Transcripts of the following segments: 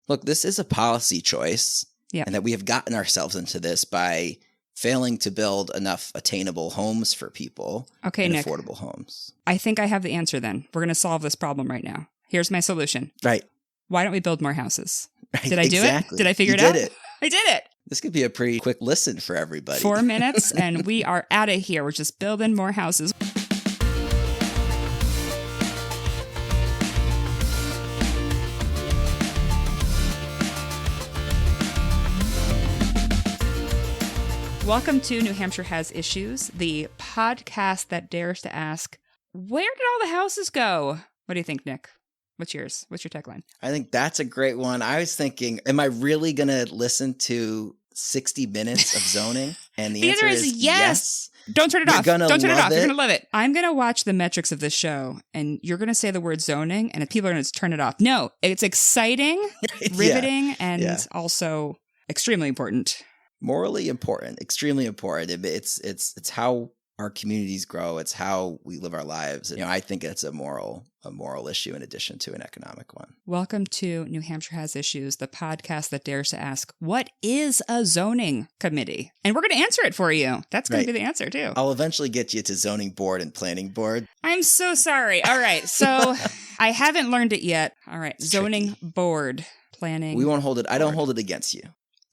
Look, this is a policy choice, Yeah. and that we have gotten ourselves into this by failing to build enough attainable homes for people. Okay, and Nick. affordable homes. I think I have the answer then. We're going to solve this problem right now. Here's my solution. Right. Why don't we build more houses? Right. Did I do Exactly. it? Did I figure You it out? did it. I did it. This could be a pretty quick listen for everybody. 4 minutes and we are out of here. We're just building more houses. Welcome to New Hampshire Has Issues, the podcast that dares to ask, where did all the houses go? What do you think, Nick? What's yours? What's your tagline? I think that's a great one. I was thinking, am I really going to listen to 60 minutes of zoning? And the answer is yes. Don't turn it off. You're Don't turn it love off. You're going to love it. I'm going to watch the metrics of this show, and you're going to say the word zoning, and people are going to turn it off. No, it's exciting, riveting, and also extremely important. Morally important, extremely important. It's how our communities grow. It's how we live our lives. You know, I think it's a moral issue in addition to an economic one. Welcome to New Hampshire Has Issues, the podcast that dares to ask, what is a zoning committee? And we're going to answer it for you. That's going to be the answer too. I'll eventually get you to zoning board and planning board. I'm so sorry. All right. So I haven't learned it yet. All right. It's zoning tricky. Board, planning. We won't hold it. I don't board. hold it against you.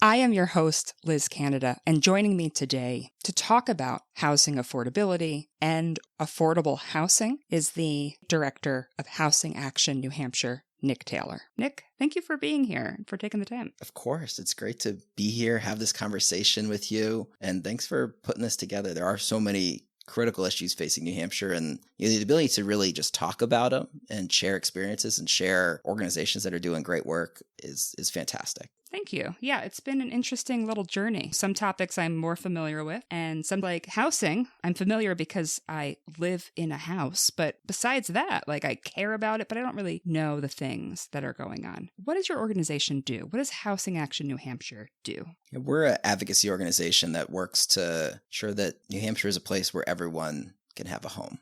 I am your host, Liz Canada, and joining me today to talk about housing affordability and affordable housing is the Director of Housing Action New Hampshire, Nick Taylor. Nick, thank you for being here and for taking the time. Of course. It's great to be here, have this conversation with you, and thanks for putting this together. There are so many critical issues facing New Hampshire, and the ability to really just talk about them and share experiences and share organizations that are doing great work is fantastic. Thank you. Yeah, it's been an interesting little journey. Some topics I'm more familiar with, and some like housing, I'm familiar because I live in a house. But besides that, like I care about it, but I don't really know the things that are going on. What does your organization do? What does Housing Action New Hampshire do? We're an advocacy organization that works to ensure that New Hampshire is a place where everyone can have a home.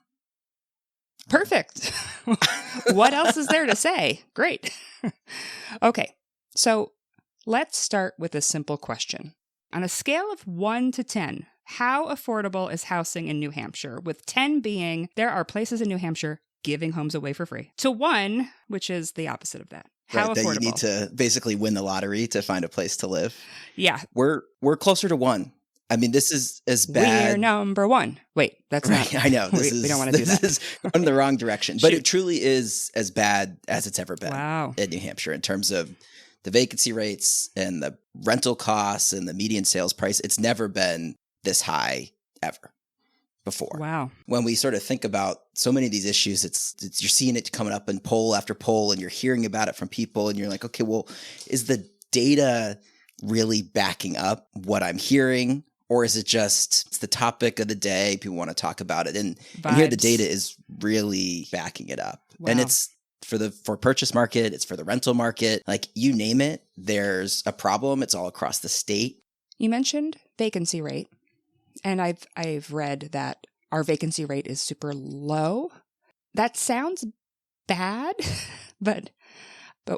Perfect. What else is there to say? Great. Okay, so let's start with a simple question. On a scale of 1 to 10, how affordable is housing in New Hampshire? With 10 being, there are places in New Hampshire giving homes away for free. To 1, which is the opposite of that. How affordable? That you need to basically win the lottery to find a place to live. Yeah. We're closer to 1. I mean, this is as bad. We're number 1. Wait, that's not. I know. We don't want to do that. This is going the wrong direction. But it truly is as bad as it's ever been in New Hampshire in terms of the vacancy rates and the rental costs and the median sales price. It's never been this high ever before. Wow. When we sort of think about so many of these issues, it's you're seeing it coming up in poll after poll, and you're hearing about it from people, and you're like, okay, well, is the data really backing up what I'm hearing? Or is it just, it's the topic of the day, people want to talk about it. And here the data is really backing it up. Wow. And it's for purchase market, it's for the rental market, like you name it, there's a problem. It's all across the state. You mentioned vacancy rate, and I've read that our vacancy rate is super low. That sounds bad, but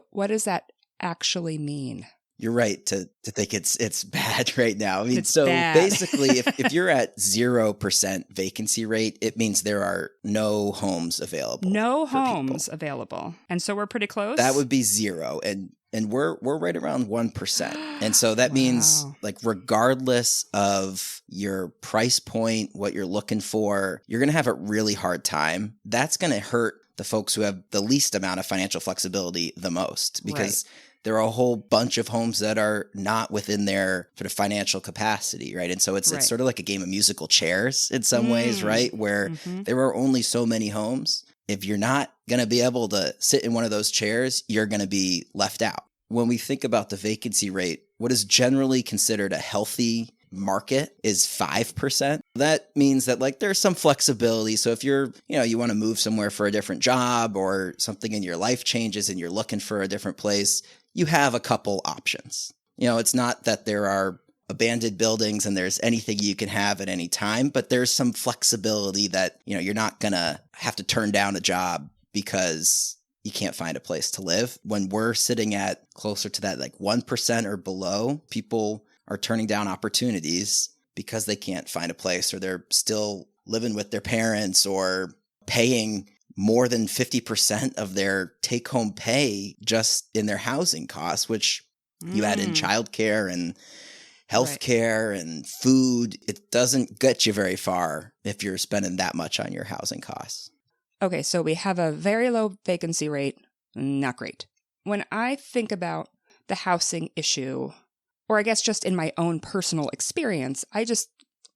what does that actually mean? You're right to think it's bad right now. I mean, it's bad. Basically, if you're at 0% vacancy rate, it means there are no homes available. No homes available. And so we're pretty close? That would be 0. And we're right around 1%. And so that means, like, regardless of your price point, what you're looking for, you're going to have a really hard time. That's going to hurt the folks who have the least amount of financial flexibility the most, because there are a whole bunch of homes that are not within their sort of financial capacity, right? And so it's sort of like a game of musical chairs in some ways, right? Where there are only so many homes. If you're not going to be able to sit in one of those chairs, you're going to be left out. When we think about the vacancy rate, what is generally considered a healthy market is 5%. That means that like there's some flexibility. So if you want to move somewhere for a different job or something in your life changes and you're looking for a different place, you have a couple options. It's not that there are abandoned buildings and there's anything you can have at any time, but there's some flexibility that, you're not going to have to turn down a job because you can't find a place to live. When we're sitting at closer to that like 1% or below, people are turning down opportunities because they can't find a place, or they're still living with their parents or paying more than 50% of their take-home pay just in their housing costs, which you add in childcare and healthcare and food. It doesn't get you very far if you're spending that much on your housing costs. Okay, so we have a very low vacancy rate. Not great. When I think about the housing issue, or I guess just in my own personal experience, I just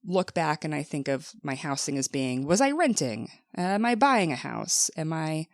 look back and I think of my housing as being, was I renting? Am I buying a house? Am I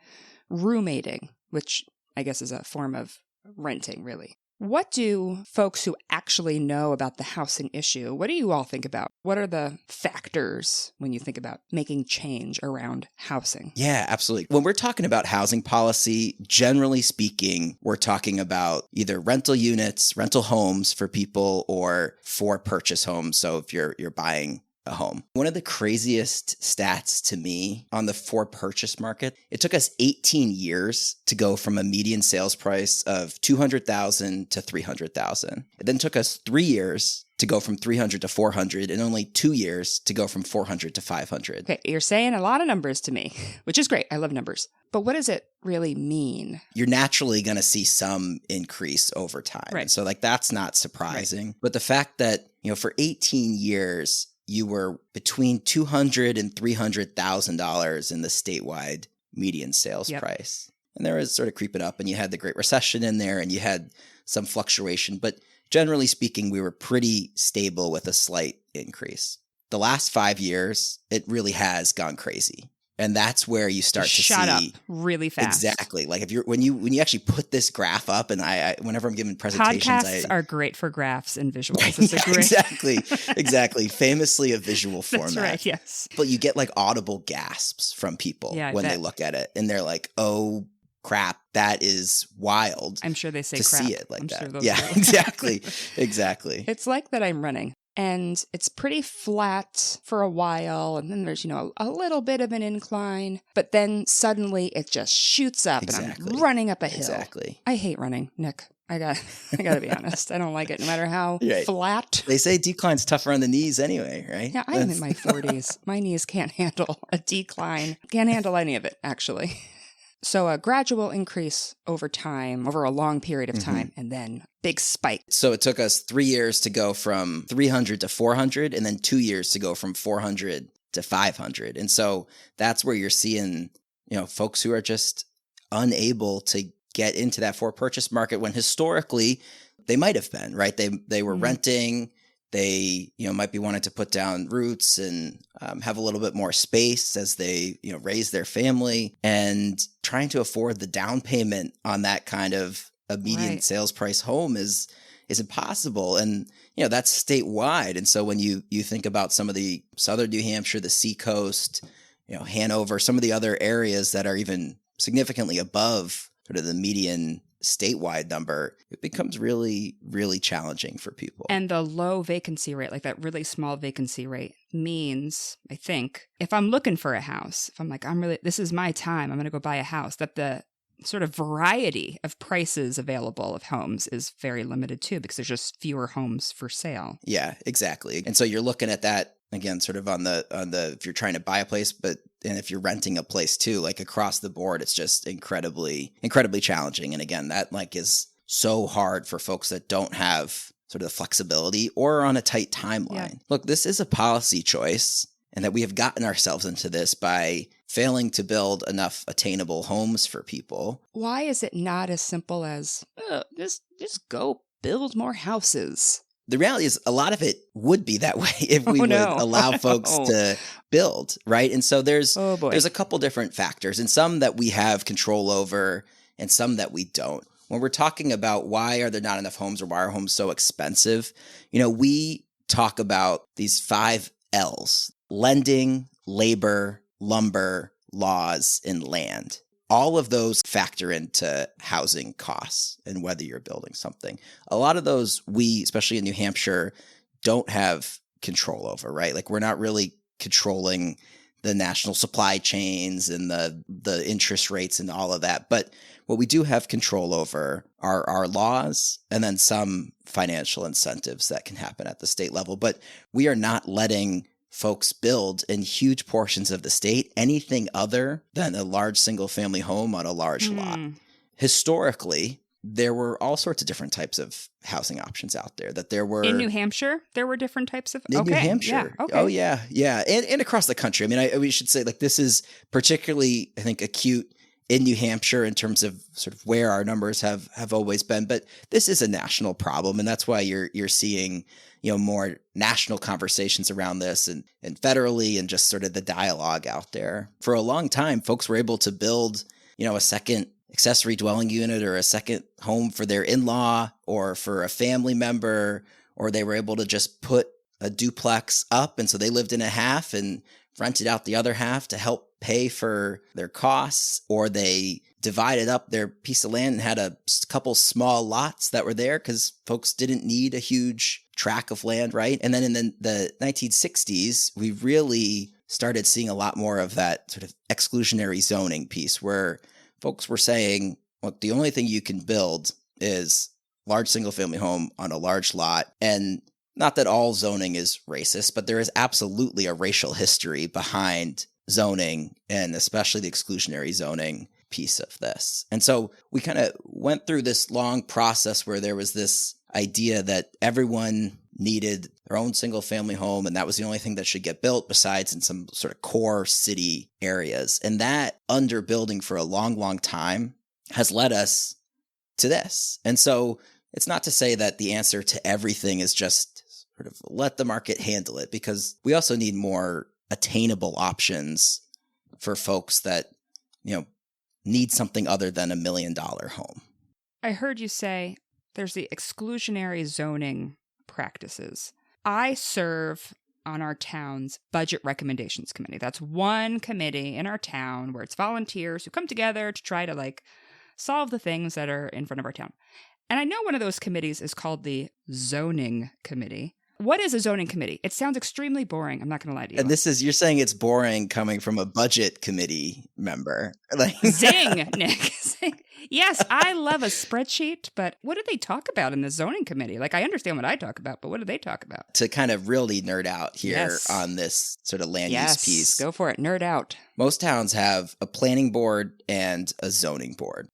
roommating? Which I guess is a form of renting, really. What do folks who actually know about the housing issue, what do you all think about? What are the factors when you think about making change around housing? Yeah, absolutely. When we're talking about housing policy, generally speaking, we're talking about either rental units, rental homes for people, or for purchase homes. So if you're buying a home. One of the craziest stats to me on the for purchase market, it took us 18 years to go from a median sales price of $200,000 to $300,000. It then took us 3 years to go from 300 to 400, and only 2 years to go from 400 to 500. Okay, you're saying a lot of numbers to me, which is great. I love numbers. But what does it really mean? You're naturally going to see some increase over time. Right. So like that's not surprising. Right. But the fact that, for 18 years, you were between $200,000 and $300,000 in the statewide median sales price. And there was sort of creeping up, and you had the Great Recession in there, and you had some fluctuation. But generally speaking, we were pretty stable with a slight increase. The last 5 years, it really has gone crazy. And that's where you start to shot see up really fast. Exactly. Like when you actually put this graph up, and I whenever I'm giving presentations, podcasts are great for graphs and visuals. It's Exactly. Famously a visual format. That's right. Yes. But you get like audible gasps from people when they look at it, and they're like, "Oh crap, that is wild." I'm sure they say to crap. see it like I'm that. Sure those Exactly. It's like that I'm running. And it's pretty flat for a while, and then there's, a little bit of an incline, but then suddenly it just shoots up, and I'm running up a hill. Exactly. I hate running, Nick. I gotta be honest. I don't like it, no matter how flat. They say decline's tougher on the knees anyway, right? Yeah, I am in my 40s. My knees can't handle a decline. Can't handle any of it, actually. So a gradual increase over time, over a long period of time, and then big spike. So it took us 3 years to go from 300 to 400, and then 2 years to go from 400 to 500. And so that's where you're seeing, folks who are just unable to get into that for purchase market when historically they might have been, right? They were renting. They, might be wanting to put down roots and have a little bit more space as they, raise their family, and trying to afford the down payment on that kind of a median sales price home is impossible. And, that's statewide. And so when you think about some of the southern New Hampshire, the Seacoast, Hanover, some of the other areas that are even significantly above sort of the median statewide number, it becomes really, really challenging for people. And the low vacancy rate, like that really small vacancy rate, means, I think, if I'm looking for a house, if I'm like, this is my time, I'm going to go buy a house, that the sort of variety of prices available of homes is very limited too, because there's just fewer homes for sale. Yeah, exactly. And so you're looking at that again, sort of on the if you're trying to buy a place, and if you're renting a place too, like across the board, it's just incredibly challenging. And again, that is so hard for folks that don't have sort of the flexibility or on a tight timeline. Yeah. Look, this is a policy choice, and that we have gotten ourselves into this by failing to build enough attainable homes for people. Why is it not as simple as just go build more houses? The reality is a lot of it would be that way if we would allow folks to build, right? And so there's a couple different factors, and some that we have control over and some that we don't. When we're talking about why are there not enough homes, or why are homes so expensive, we talk about these 5 L's: lending, labor, lumber, laws, and land. All of those factor into housing costs and whether you're building something. A lot of those we, especially in New Hampshire, don't have control over, right? Like we're not really controlling the national supply chains and the interest rates and all of that. But what we do have control over are our laws and then some financial incentives that can happen at the state level. But we are not letting folks build in huge portions of the state anything other than a large single family home on a large lot. Historically, there were all sorts of different types of housing options out there. That there were in New Hampshire, there were different types of New Hampshire. Yeah, okay. Oh yeah, and across the country. I mean, we should say like this is particularly, I think, acute in New Hampshire in terms of sort of where our numbers have always been. But this is a national problem, and that's why you're seeing more national conversations around this and federally, and just sort of the dialogue out there. For a long time, folks were able to build a second accessory dwelling unit or a second home for their in-law or for a family member, or they were able to just put a duplex up. And so they lived in a half and rented out the other half to help pay for their costs, or they divided up their piece of land and had a couple small lots that were there because folks didn't need a huge tract of land, right? And then in the 1960s, we really started seeing a lot more of that sort of exclusionary zoning piece where folks were saying, look, the only thing you can build is large single family home on a large lot. And not that all zoning is racist, but there is absolutely a racial history behind zoning, and especially the exclusionary zoning piece of this. And so we kind of went through this long process where there was this idea that everyone needed their own single family home, and that was the only thing that should get built besides in some sort of core city areas. And that underbuilding for a long, long time has led us to this. And so it's not to say that the answer to everything is just sort of let the market handle it, because we also need more attainable options for folks that, need something other than $1 million home. I heard you say there's the exclusionary zoning practices. I serve on our town's budget recommendations committee. That's one committee in our town where it's volunteers who come together to try to solve the things that are in front of our town. And I know one of those committees is called the zoning committee. What is a zoning committee? It sounds extremely boring. I'm not going to lie to you. And you're saying it's boring coming from a budget committee member. Zing, Nick. Zing. Yes, I love a spreadsheet, but what do they talk about in the zoning committee? I understand what I talk about, but what do they talk about? To kind of really nerd out here on this sort of land use piece. Go for it. Nerd out. Most towns have a planning board and a zoning board.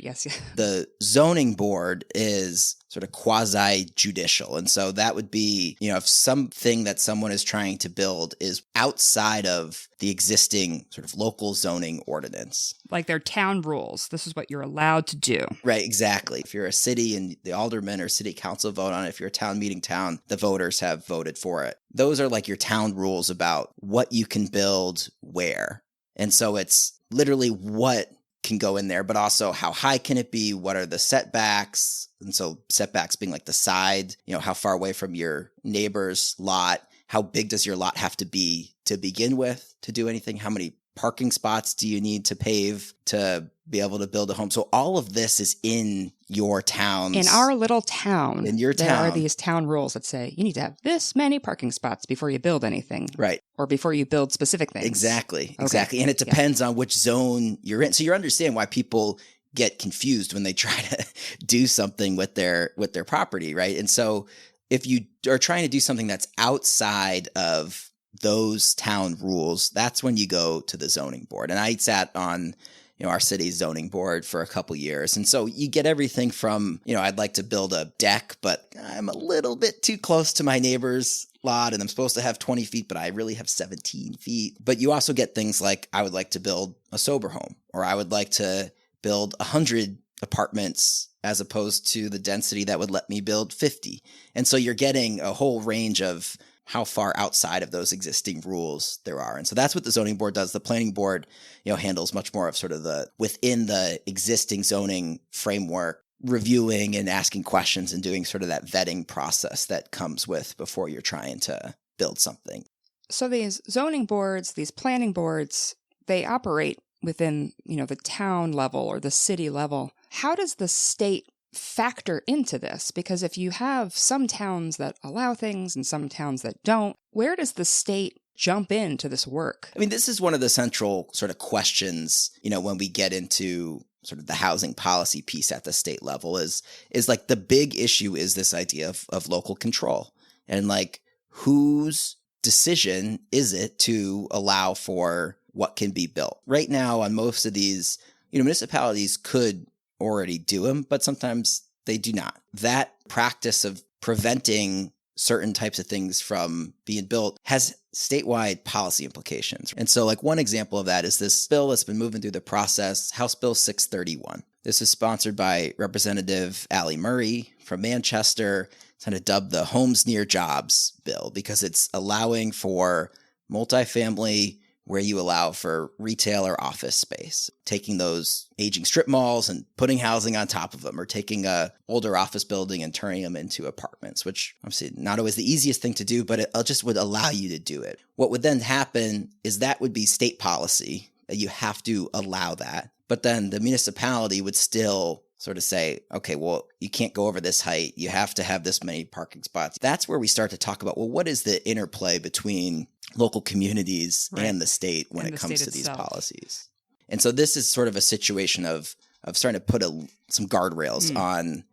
Yes. The zoning board is sort of quasi-judicial. And so that would be, if something that someone is trying to build is outside of the existing sort of local zoning ordinance. Like their town rules. This is what you're allowed to do. Right, exactly. If you're a city and the aldermen or city council vote on it, if you're a town meeting town, the voters have voted for it. Those are like your town rules about what you can build where. And so it's literally what can go in there, but also how high can it be? What are the setbacks? And so setbacks being like the side, how far away from your neighbor's lot? How big does your lot have to be to begin with to do anything? How many parking spots do you need to pave to be able to build a home? So all of this is in your town's... In our little town. In your town. There are these town rules that say you need to have this many parking spots before you build anything. Right. Or before you build specific things. Exactly. And it depends on which zone you're in. So you understand why people get confused when they try to do something with their property, right? And so if you are trying to do something that's outside of those town rules, that's when you go to the zoning board. And I sat on our city's zoning board for a couple years. And so you get everything from, I'd like to build a deck, but I'm a little bit too close to my neighbor's lot and I'm supposed to have 20 feet, but I really have 17 feet. But you also get things like, I would like to build a sober home, or I would like to build 100 apartments as opposed to the density that would let me build 50. And so you're getting a whole range of how far outside of those existing rules there are. And so that's what the zoning board does. The planning board, handles much more of sort of the within the existing zoning framework, reviewing and asking questions and doing sort of that vetting process that comes with before you're trying to build something. So these zoning boards, these planning boards, they operate within, the town level or the city level. How does the state factor into this? Because if you have some towns that allow things and some towns that don't, where does the state jump into this work? I mean, this is one of the central sort of questions, when we get into sort of the housing policy piece at the state level is like the big issue is this idea of local control and like whose decision is it to allow for what can be built. Right now on most of these, municipalities could already do them, but sometimes they do not. That practice of preventing certain types of things from being built has statewide policy implications. And so like one example of that is this bill that's been moving through the process, House Bill 631. This is sponsored by Representative Ali Murray from Manchester. It's kind of dubbed the Homes Near Jobs bill because it's allowing for multifamily where you allow for retail or office space, taking those aging strip malls and putting housing on top of them, or taking a older office building and turning them into apartments, which obviously not always the easiest thing to do, but it just would allow you to do it. What would then happen is that would be state policy, that you have to allow that. But then the municipality would still sort of say, okay, well, you can't go over this height. You have to have this many parking spots. That's where we start to talk about, well, what is the interplay between local communities and the state when it comes to these policies? And so this is sort of a situation of starting to put some guardrails on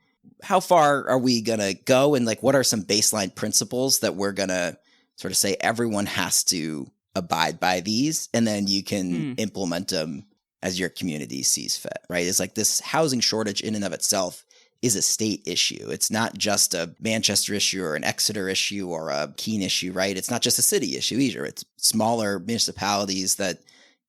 how far are we going to go, and like what are some baseline principles that we're going to sort of say everyone has to abide by these, and then you can implement them as your community sees fit, right? It's like this housing shortage in and of itself is a state issue. It's not just a Manchester issue or an Exeter issue or a Keene issue, right? It's not just a city issue either. It's smaller municipalities that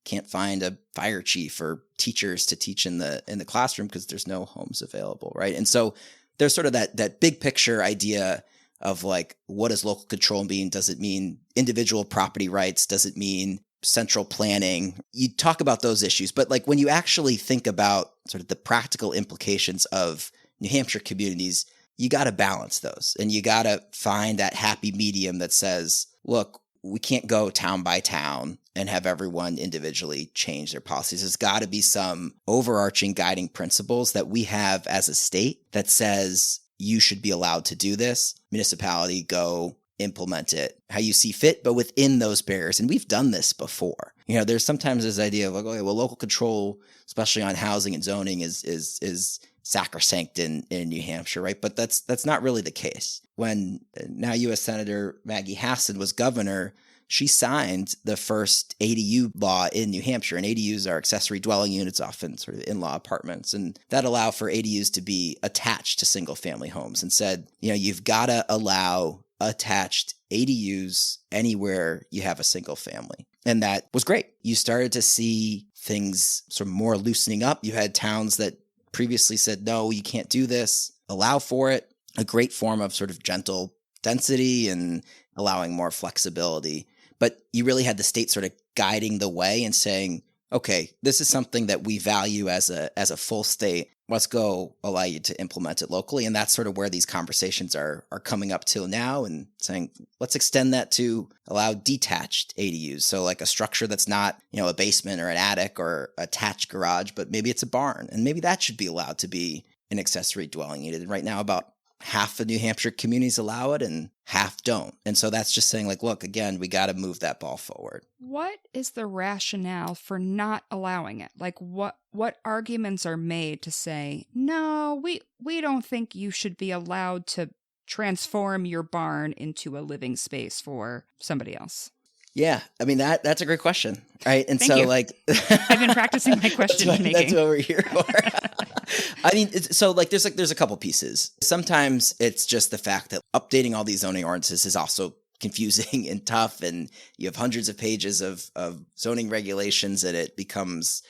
can't find a fire chief or teachers to teach in the classroom because there's no homes available, right? And so there's sort of that big picture idea of like, what does local control mean? Does it mean individual property rights? Does it mean central planning? You talk about those issues, but like when you actually think about sort of the practical implications of New Hampshire communities, you got to balance those, and you got to find that happy medium that says, look, we can't go town by town and have everyone individually change their policies. There's got to be some overarching guiding principles that we have as a state that says you should be allowed to do this. Municipality, go implement it how you see fit, but within those barriers. And we've done this before. There's sometimes this idea of like, okay, well, local control, especially on housing and zoning, is sacrosanct in New Hampshire, right? But that's not really the case. When now U.S. Senator Maggie Hassan was governor, she signed the first ADU law in New Hampshire. And ADUs are accessory dwelling units, often sort of in-law apartments. And that allow for ADUs to be attached to single-family homes, and said, you've got to allow attached ADUs anywhere you have a single family. And that was great. You started to see things sort of more loosening up. You had towns that previously said, no, you can't do this, allow for it. A great form of sort of gentle density and allowing more flexibility. But you really had the state sort of guiding the way and saying, okay, this is something that we value as a full state. Let's go allow you to implement it locally. And that's sort of where these conversations are coming up till now, and saying, let's extend that to allow detached ADUs. So like a structure that's not, a basement or an attic or attached garage, but maybe it's a barn. And maybe that should be allowed to be an accessory dwelling unit. And right now about half of New Hampshire communities allow it and half don't. And so that's just saying like, look, again, we got to move that ball forward. What is the rationale for not allowing it? Like what arguments are made to say, no, we don't think you should be allowed to transform your barn into a living space for somebody else? Yeah, I mean, that's a great question, right? And Thank so you. like I've been practicing my question making. That's what we're here for. I mean, so like there's a couple pieces. Sometimes it's just the fact that updating all these zoning ordinances is also confusing and tough, and you have hundreds of pages of zoning regulations, and it becomes,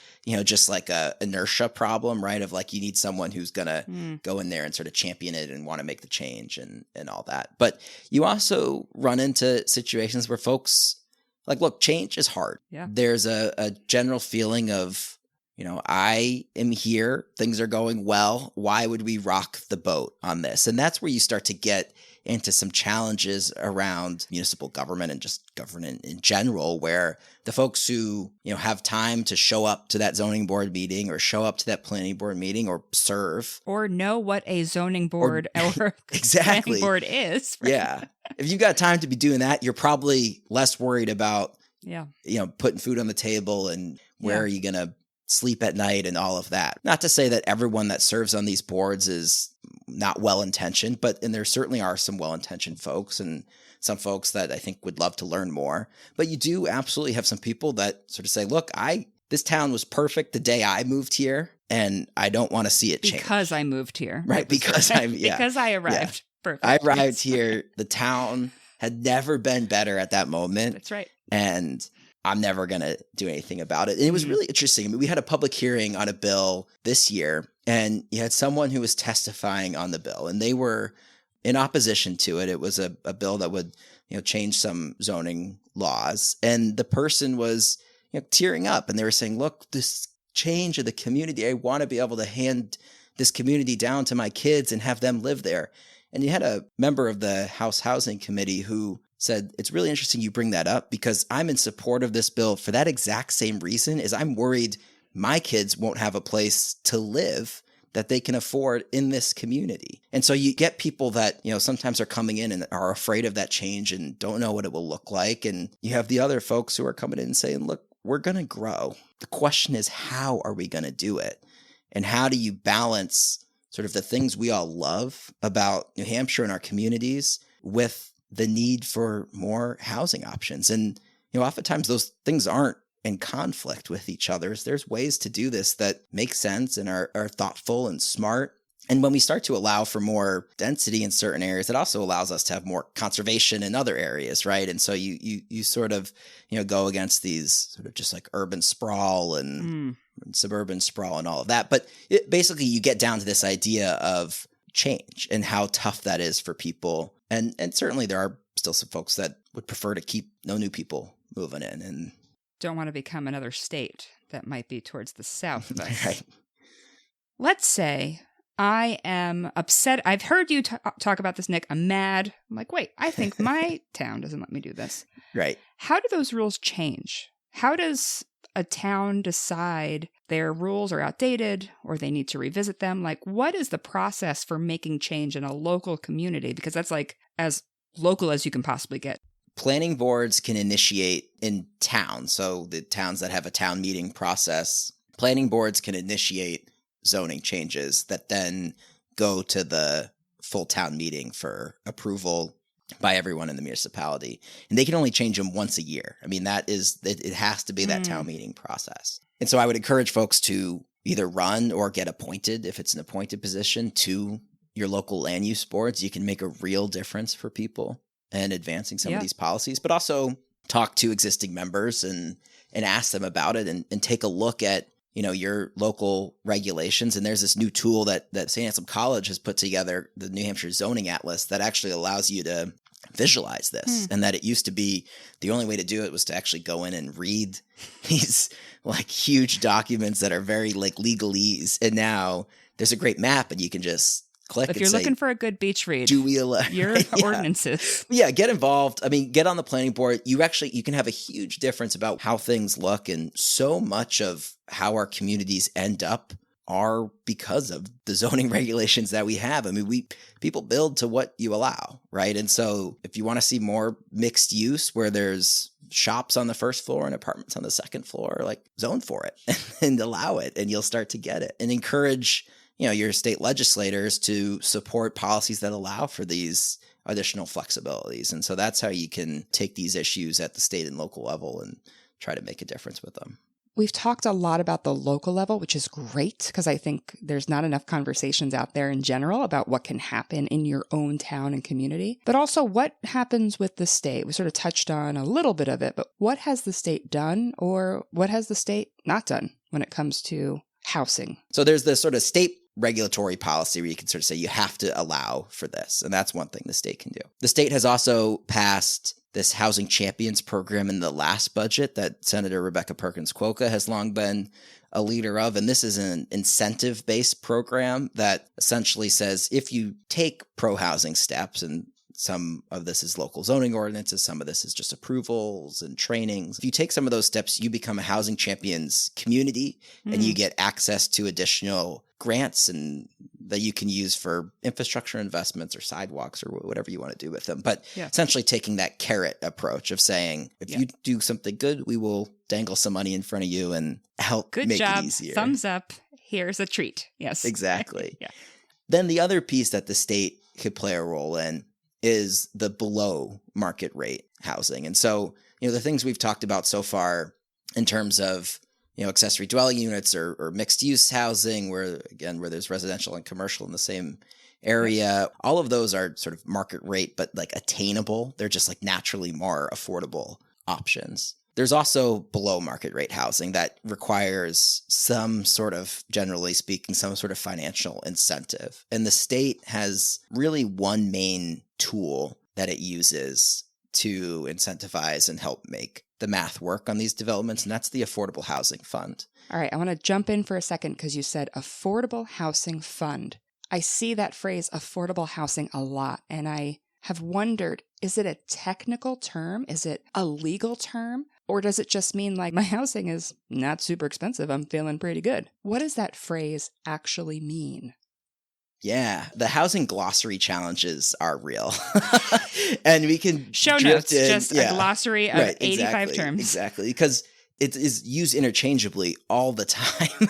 just like a inertia problem, right? Of like, you need someone who's going to go in there and sort of champion it and want to make the change and all that. But you also run into situations where folks like, look, change is hard. Yeah. There's a general feeling of I am here. Things are going well. Why would we rock the boat on this? And that's where you start to get into some challenges around municipal government and just government in general, where the folks who, have time to show up to that zoning board meeting or show up to that planning board meeting or serve. Or know what a zoning board or exactly. planning board is. Right? Yeah. If you've got time to be doing that, you're probably less worried about, putting food on the table and where are you going to sleep at night and all of that. Not to say that everyone that serves on these boards is not well-intentioned, and there certainly are some well-intentioned folks and some folks that I think would love to learn more. But you do absolutely have some people that sort of say, look, this town was perfect the day I moved here, and I don't want to see it change. Because I moved here. Right, because because I arrived. Yeah. Perfect. I arrived here. The town had never been better at that moment. That's right. And I'm never going to do anything about it. And it was really interesting. I mean, we had a public hearing on a bill this year, and you had someone who was testifying on the bill, and they were in opposition to it. It was a bill that would, change some zoning laws. And the person was, tearing up, and they were saying, look, this change of the community, I want to be able to hand this community down to my kids and have them live there. And you had a member of the House Housing Committee who said, it's really interesting you bring that up, because I'm in support of this bill for that exact same reason. Is I'm worried my kids won't have a place to live that they can afford in this community. And so you get people that, sometimes are coming in and are afraid of that change and don't know what it will look like. And you have the other folks who are coming in and saying, look, we're going to grow. The question is, how are we going to do it? And how do you balance sort of the things we all love about New Hampshire and our communities with the need for more housing options? And, oftentimes those things aren't in conflict with each other. There's ways to do this that make sense and are thoughtful and smart. And when we start to allow for more density in certain areas, it also allows us to have more conservation in other areas, right? And so you sort of, go against these sort of just like urban sprawl and suburban sprawl and all of that. But basically you get down to this idea of change and how tough that is for people. And certainly there are still some folks that would prefer to keep no new people moving in and don't want to become another state that might be towards the south of us. Right. Let's say I am upset. I've heard you talk about this, Nick. I'm mad. I'm like, wait, I think my town doesn't let me do this. Right. How do those rules change? How does a town decide their rules are outdated or they need to revisit them? Like, what is the process for making change in a local community? Because that's like as local as you can possibly get. Planning boards can initiate in towns. So the towns that have a town meeting process, planning boards can initiate zoning changes that then go to the full town meeting for approval by everyone in the municipality. And they can only change them once a year. I mean, it has to be that town meeting process. And so I would encourage folks to either run or get appointed, if it's an appointed position, to your local land use boards. You can make a real difference for people and advancing some of these policies, but also talk to existing members and ask them about it and take a look at, your local regulations. And there's this new tool that St. Anselm College has put together, the New Hampshire Zoning Atlas, that actually allows you to visualize this. And that it used to be the only way to do it was to actually go in and read these like huge documents that are very like legalese. And now there's a great map and you can just click. If you're looking for a good beach read, do we allow your ordinances? Yeah, get involved. I mean, get on the planning board. You can have a huge difference about how things look, and so much of how our communities end up are because of the zoning regulations that we have. I mean, people build to what you allow, right? And so if you want to see more mixed use where there's shops on the first floor and apartments on the second floor, like zone for it and allow it, and you'll start to get it. And encourage your state legislators to support policies that allow for these additional flexibilities. And so that's how you can take these issues at the state and local level and try to make a difference with them. We've talked a lot about the local level, which is great because I think there's not enough conversations out there in general about what can happen in your own town and community, but also what happens with the state. We sort of touched on a little bit of it, but what has the state done or what has the state not done when it comes to housing? So there's this sort of state regulatory policy where you can sort of say you have to allow for this. And that's one thing the state can do. The state has also passed this Housing Champions program in the last budget that Senator Rebecca Perkins-Coker has long been a leader of. And this is an incentive-based program that essentially says if you take pro-housing steps, and some of this is local zoning ordinances, some of this is just approvals and trainings. If you take some of those steps, you become a Housing Champions community and you get access to additional grants and that you can use for infrastructure investments or sidewalks or whatever you want to do with them. But essentially taking that carrot approach of saying, if you do something good, we will dangle some money in front of you and help make it easier. Thumbs up. Here's a treat. Yes. Exactly. Then the other piece that the state could play a role in is the below market rate housing. And so, the things we've talked about so far in terms of, accessory dwelling units or mixed use housing where there's residential and commercial in the same area, all of those are sort of market rate, but like attainable. They're just like naturally more affordable options. There's also below market rate housing that requires some sort of, generally speaking, some sort of financial incentive. And the state has really one main tool that it uses to incentivize and help make the math work on these developments, and that's the Affordable Housing Fund. All right, I want to jump in for a second because you said Affordable Housing Fund. I see that phrase affordable housing a lot, and I have wondered, is it a technical term? Is it a legal term? Or does it just mean like my housing is not super expensive, I'm feeling pretty good? What does that phrase actually mean? Yeah, the housing glossary challenges are real. And we can show notes, just a glossary of 85 terms. Exactly, because it is used interchangeably all the time.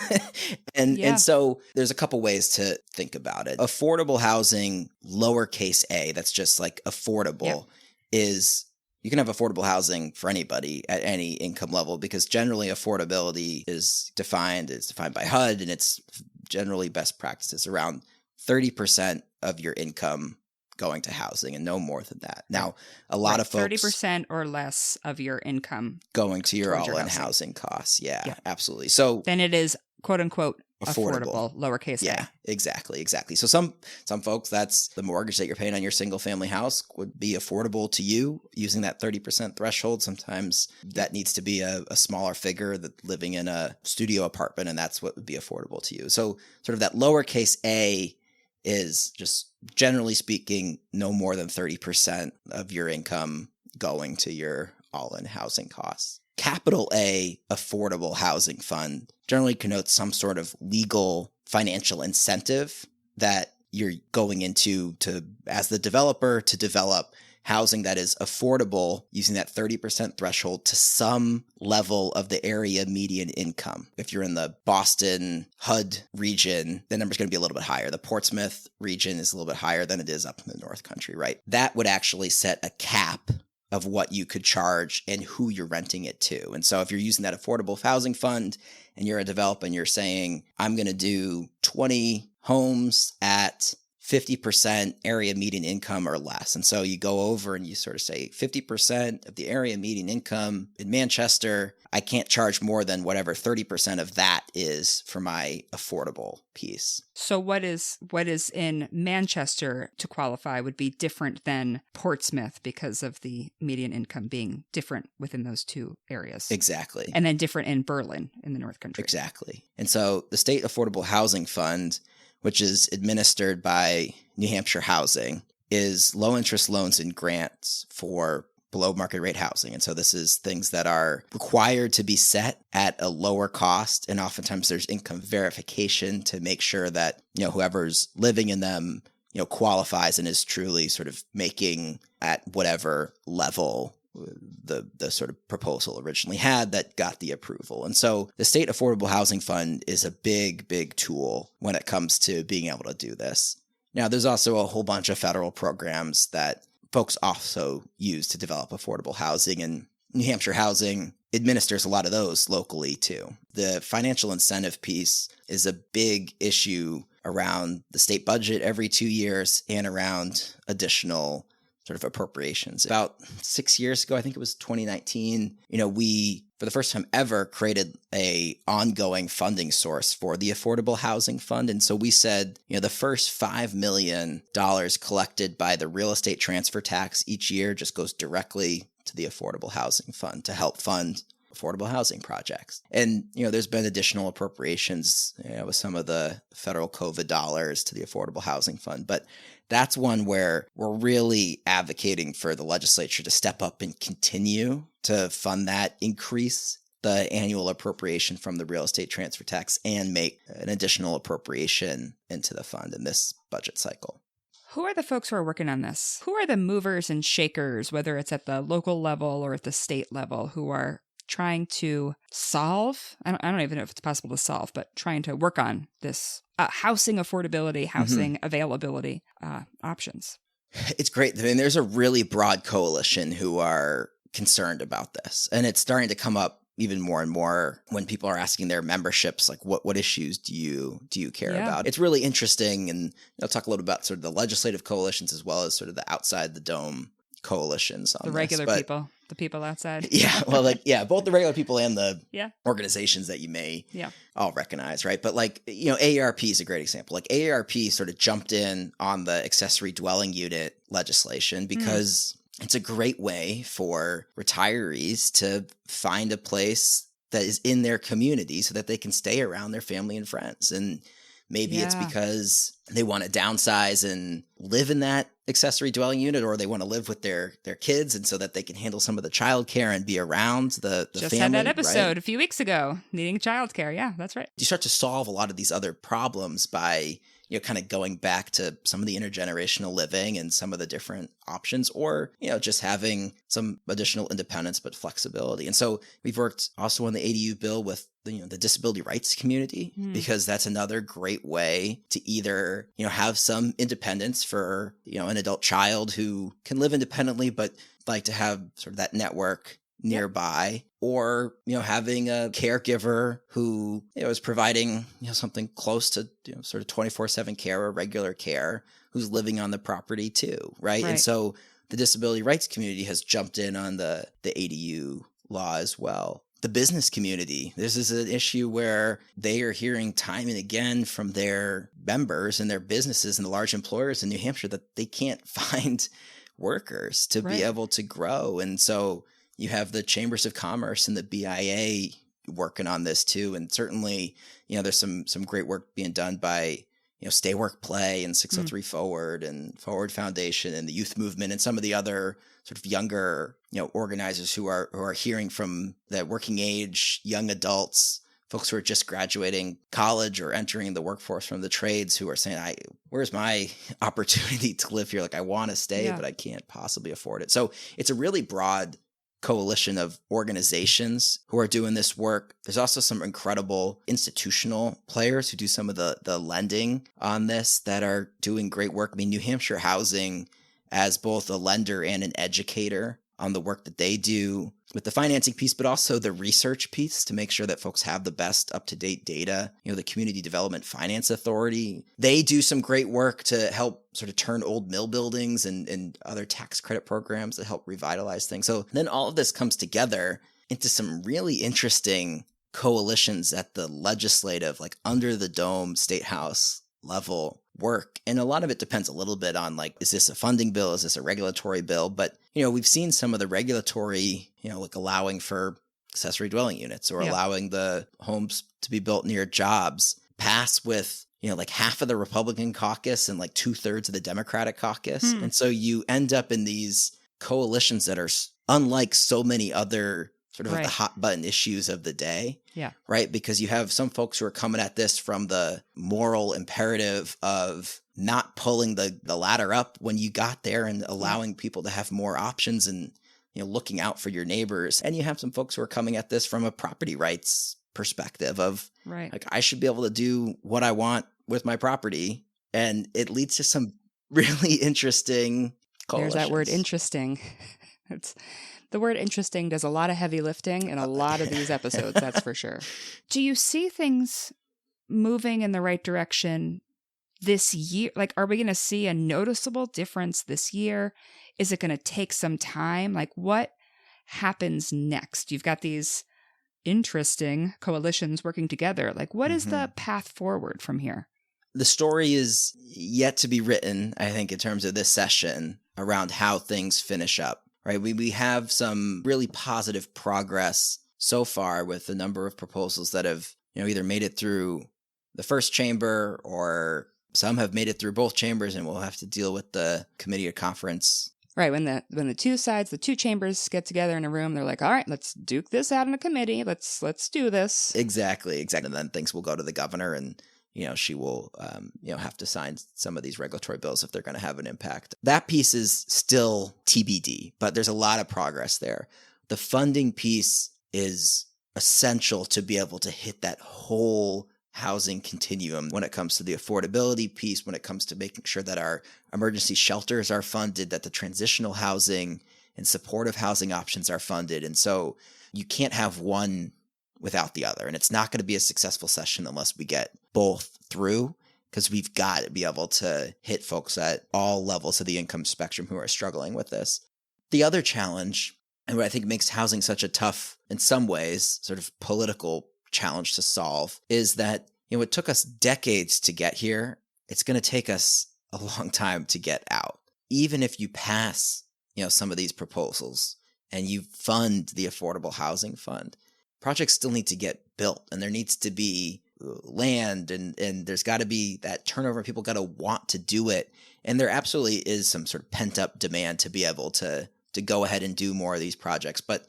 And so there's a couple ways to think about it. Affordable housing, lowercase a, that's just like affordable, is you can have affordable housing for anybody at any income level because generally affordability is defined by HUD, and it's generally best practices around 30% of your income going to housing and no more than that. Now, a lot of folks 30% or less of your income going to your all-in housing costs. Yeah, absolutely. So then it is quote unquote affordable lowercase a. Yeah, exactly. So some folks, that's the mortgage that you're paying on your single family house would be affordable to you using that 30% threshold. Sometimes that needs to be a smaller figure that living in a studio apartment, and that's what would be affordable to you. So sort of that lowercase a is just generally speaking no more than 30% of your income going to your all-in housing costs. Capital A, Affordable Housing Fund, generally connotes some sort of legal financial incentive that you're going into as the developer to develop housing that is affordable using that 30% threshold to some level of the area median income. If you're in the Boston HUD region, the number's going to be a little bit higher. The Portsmouth region is a little bit higher than it is up in the North Country, right? That would actually set a cap of what you could charge and who you're renting it to. And so if you're using that Affordable Housing Fund and you're a developer and you're saying, I'm going to do 20 homes at 50% area median income or less. And so you go over and you sort of say 50% of the area median income in Manchester, I can't charge more than whatever 30% of that is for my affordable piece. So what is in Manchester to qualify would be different than Portsmouth because of the median income being different within those two areas. Exactly. And then different in Berlin in the North Country. Exactly. And so the State Affordable Housing Fund, which is administered by New Hampshire Housing, is low interest loans and grants for below market rate housing. And so this is things that are required to be set at a lower cost. And oftentimes there's income verification to make sure that, whoever's living in them, qualifies and is truly sort of making at whatever level the sort of proposal originally had that got the approval. And so the State Affordable Housing Fund is a big, big tool when it comes to being able to do this. Now, there's also a whole bunch of federal programs that folks also use to develop affordable housing, and New Hampshire Housing administers a lot of those locally too. The financial incentive piece is a big issue around the state budget every 2 years and around additional sort of appropriations. About 6 years ago, I think it was 2019, we, for the first time ever, created a ongoing funding source for the Affordable Housing Fund. And so we said, the first $5 million collected by the real estate transfer tax each year just goes directly to the Affordable Housing Fund to help fund affordable housing projects. And, there's been additional appropriations, with some of the federal COVID dollars to the Affordable Housing Fund. But that's one where we're really advocating for the legislature to step up and continue to fund that, increase the annual appropriation from the real estate transfer tax, and make an additional appropriation into the fund in this budget cycle. Who are the folks who are working on this? Who are the movers and shakers, whether it's at the local level or at the state level, who are trying to solve, I don't even know if it's possible to solve, but trying to work on this housing affordability, housing availability options? It's great. I mean, there's a really broad coalition who are concerned about this. And it's starting to come up even more and more when people are asking their memberships, like, what issues do you care about? It's really interesting. And I'll talk a little about sort of the legislative coalitions as well as sort of the outside the dome coalitions on the regular people, the people outside. Yeah. Well, both the regular people and the organizations that you may all recognize, right? But AARP is a great example. Like AARP sort of jumped in on the accessory dwelling unit legislation because it's a great way for retirees to find a place that is in their community so that they can stay around their family and friends. And maybe it's because they want to downsize and live in that accessory dwelling unit, or they want to live with their kids, and so that they can handle some of the childcare and be around the Just family. Had that episode a few weeks ago, needing childcare. Yeah, that's right. You start to solve a lot of these other problems by kind of going back to some of the intergenerational living and some of the different options, or, just having some additional independence, but flexibility. And so we've worked also on the ADU bill with the disability rights community, because that's another great way to either, have some independence for, an adult child who can live independently, but like to have sort of that network nearby, or, having a caregiver who, is providing, something close to, sort of 24/7 care or regular care, who's living on the property too. Right. And so the disability rights community has jumped in on the ADU law as well. The business community, this is an issue where they are hearing time and again from their members and their businesses and the large employers in New Hampshire that they can't find workers to be able to grow. And so you have the chambers of commerce and the BIA working on this too. And certainly, there's some great work being done by, Stay Work Play and 603 Forward and Forward Foundation and the youth movement and some of the other sort of younger, organizers who are hearing from the working age, young adults, folks who are just graduating college or entering the workforce from the trades, who are saying, where's my opportunity to live here? Like, I want to stay, but I can't possibly afford it. So it's a really broad coalition of organizations who are doing this work. There's also some incredible institutional players who do some of the lending on this that are doing great work. I mean, New Hampshire Housing, as both a lender and an educator on the work that they do with the financing piece, but also the research piece to make sure that folks have the best up-to-date data. The Community Development Finance Authority, they do some great work to help sort of turn old mill buildings and other tax credit programs that help revitalize things. So then all of this comes together into some really interesting coalitions at the legislative, like under the dome state house level work. And a lot of it depends a little bit on, like, is this a funding bill? Is this a regulatory bill? But, we've seen some of the regulatory, like allowing for accessory dwelling units or allowing the homes to be built near jobs pass with, like half of the Republican caucus and like 2/3 of the Democratic caucus. And so you end up in these coalitions that are unlike so many other sort of the hot button issues of the day. Yeah. Right. Because you have some folks who are coming at this from the moral imperative of not pulling the ladder up when you got there and allowing people to have more options and, looking out for your neighbors. And you have some folks who are coming at this from a property rights perspective of like, I should be able to do what I want with my property. And it leads to some really interesting coalitions. There's that word interesting. The word interesting does a lot of heavy lifting in a lot of these episodes, that's for sure. Do you see things moving in the right direction this year? Like, are we going to see a noticeable difference this year? Is it going to take some time? Like, what happens next? You've got these interesting coalitions working together. Like, what is the path forward from here? The story is yet to be written, I think, in terms of this session around how things finish up. right? We have some really positive progress so far with the number of proposals that have, either made it through the first chamber, or some have made it through both chambers, and we'll have to deal with the committee or conference. Right. When the two sides, the two chambers get together in a room, they're like, all right, let's duke this out in a committee. Let's do this. Exactly. And then things will go to the governor, and she will, have to sign some of these regulatory bills if they're going to have an impact. That piece is still TBD, but there's a lot of progress there. The funding piece is essential to be able to hit that whole housing continuum when it comes to the affordability piece, when it comes to making sure that our emergency shelters are funded, that the transitional housing and supportive housing options are funded. And so you can't have one without the other. And it's not going to be a successful session unless we get both through, because we've got to be able to hit folks at all levels of the income spectrum who are struggling with this. The other challenge, and what I think makes housing such a tough, in some ways, sort of political challenge to solve, is that it took us decades to get here. It's going to take us a long time to get out. Even if you pass some of these proposals and you fund the affordable housing fund, projects still need to get built, and there needs to be land, and there's got to be that turnover. People got to want to do it, and there absolutely is some sort of pent up demand to be able to go ahead and do more of these projects. But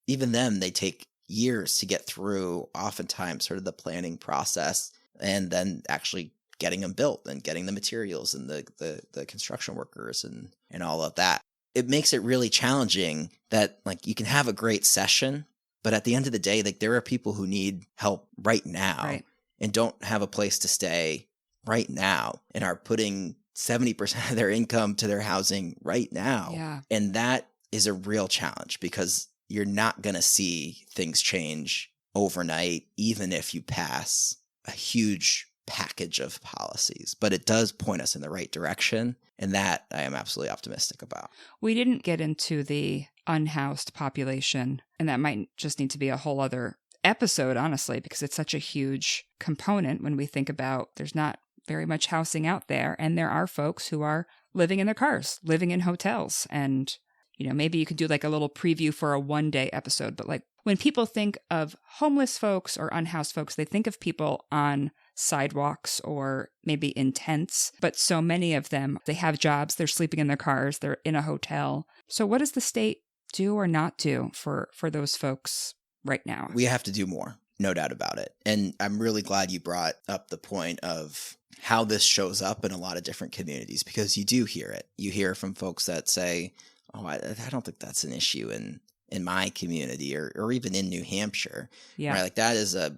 even then, they take years to get through, oftentimes sort of the planning process, and then actually getting them built and getting the materials and the construction workers and all of that. It makes it really challenging that you can have a great session, but at the end of the day, there are people who need help right now, and don't have a place to stay right now, and are putting 70% of their income to their housing right now. Yeah. And that is a real challenge, because you're not going to see things change overnight, even if you pass a huge package of policies. But it does point us in the right direction, and that I am absolutely optimistic about. We didn't get into the unhoused population, and that might just need to be a whole other episode, honestly, because it's such a huge component when we think about there's not very much housing out there, and there are folks who are living in their cars, living in hotels, and maybe you could do a little preview for a one-day episode. But when people think of homeless folks or unhoused folks, they think of people on sidewalks or maybe in tents. But so many of them, they have jobs, they're sleeping in their cars, they're in a hotel. So what does the state do or not do for those folks right now? We have to do more, no doubt about it. And I'm really glad you brought up the point of how this shows up in a lot of different communities, because you do hear it. You hear from folks that say, oh, I don't think that's an issue in my community or even in New Hampshire. Yeah. Right? That is a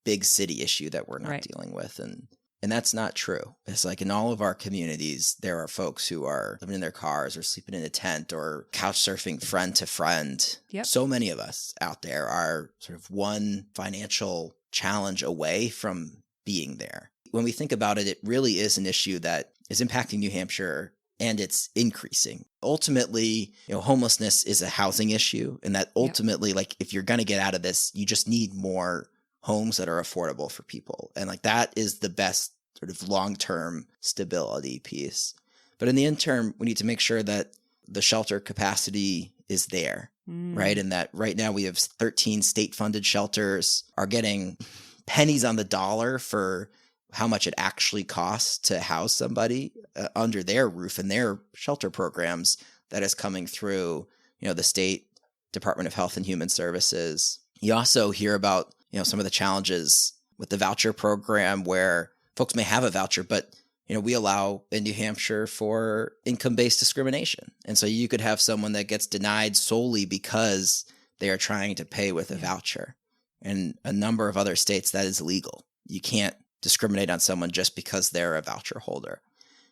big city issue that we're not dealing with. And that's not true. It's in all of our communities, there are folks who are living in their cars or sleeping in a tent or couch surfing friend to friend. Yep. So many of us out there are sort of one financial challenge away from being there. When we think about it, it really is an issue that is impacting New Hampshire, and it's increasing. Ultimately, homelessness is a housing issue, and that ultimately, if you're going to get out of this, you just need more homes that are affordable for people. And that is the best sort of long-term stability piece. But in the interim, we need to make sure that the shelter capacity is there, right? And that right now we have 13 state-funded shelters are getting pennies on the dollar for how much it actually costs to house somebody under their roof and their shelter programs that is coming through, the State Department of Health and Human Services. You also hear about, some of the challenges with the voucher program, where folks may have a voucher, but, we allow in New Hampshire for income-based discrimination. And so you could have someone that gets denied solely because they are trying to pay with a voucher. In a number of other states, that is illegal. You can't discriminate on someone just because they're a voucher holder.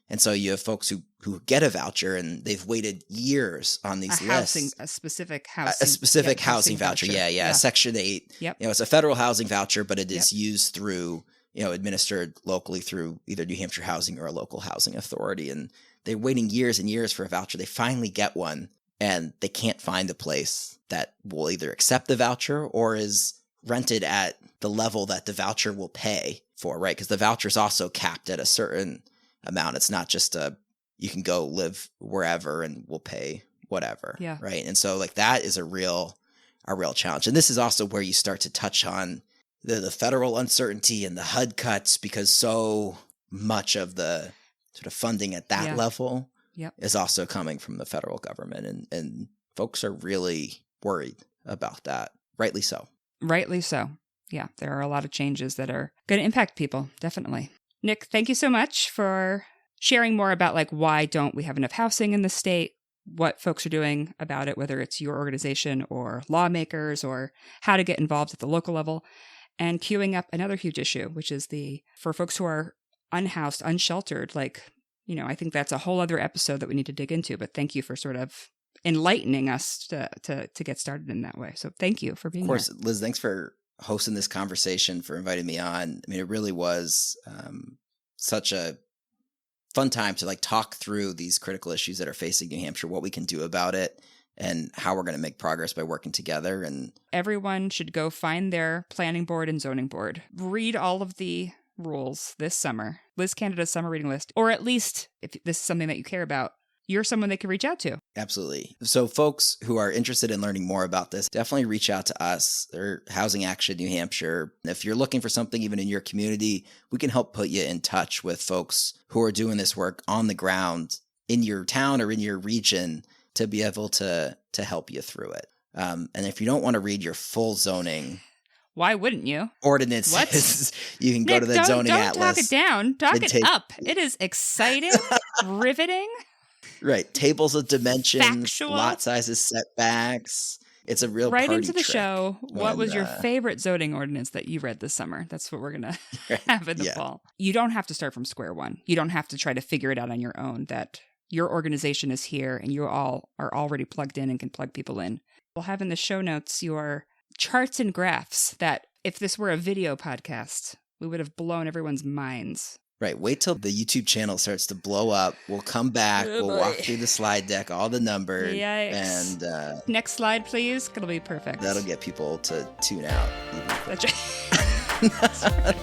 And so you have folks who get a voucher, and they've waited years on these lists. A specific housing voucher. Yeah. Section 8. Yep. It's a federal housing voucher, but it is used through, administered locally through either New Hampshire Housing or a local housing authority. And they're waiting years and years for a voucher. They finally get one, and they can't find a place that will either accept the voucher or is rented at the level that the voucher will pay for, right? Because the voucher is also capped at a certain amount. It's not just you can go live wherever and we'll pay whatever. Yeah. Right. And so like that is a real challenge. And this is also where you start to touch on the federal uncertainty and the HUD cuts, because so much of the sort of funding at that level is also coming from the federal government. And folks are really worried about that. Rightly so. Rightly so. Yeah, there are a lot of changes that are going to impact people, definitely. Nick, thank you so much for sharing more about like why don't we have enough housing in the state, what folks are doing about it, whether it's your organization or lawmakers, or how to get involved at the local level, and queuing up another huge issue, which is for folks who are unhoused, unsheltered, like, you know, I think that's a whole other episode that we need to dig into, but thank you for sort of enlightening us to get started in that way. So thank you for being here. Of course, Liz, thanks for hosting this conversation, for inviting me on. I mean, it really was such a fun time to like talk through these critical issues that are facing New Hampshire, what we can do about it, and how we're going to make progress by working together. And everyone should go find their planning board and zoning board. Read all of the rules this summer. Liz Canada's summer reading list. Or at least, if this is something that you care about, you're someone they can reach out to. Absolutely. So folks who are interested in learning more about this, definitely reach out to us. They're Housing Action New Hampshire. If you're looking for something even in your community, we can help put you in touch with folks who are doing this work on the ground in your town or in your region to be able to help you through it. And if you don't want to read your full zoning, why wouldn't you? Ordinances. You can go to the zoning atlas. Don't talk it down. Talk it up. It is exciting, riveting. Right. Tables of dimensions, factual, lot sizes, setbacks. It's a real right into the show. What was your favorite zoning ordinance that you read this summer? That's what we're going to have in the fall. You don't have to start from square one. You don't have to try to figure it out on your own. That your organization is here and you all are already plugged in and can plug people in. We'll have in the show notes your charts and graphs that if this were a video podcast, we would have blown everyone's minds. Right. Wait till the YouTube channel starts to blow up. We'll come back. We'll walk through the slide deck, all the numbers. Yikes. And next slide, please. It'll be perfect. That'll get people to tune out. That's right.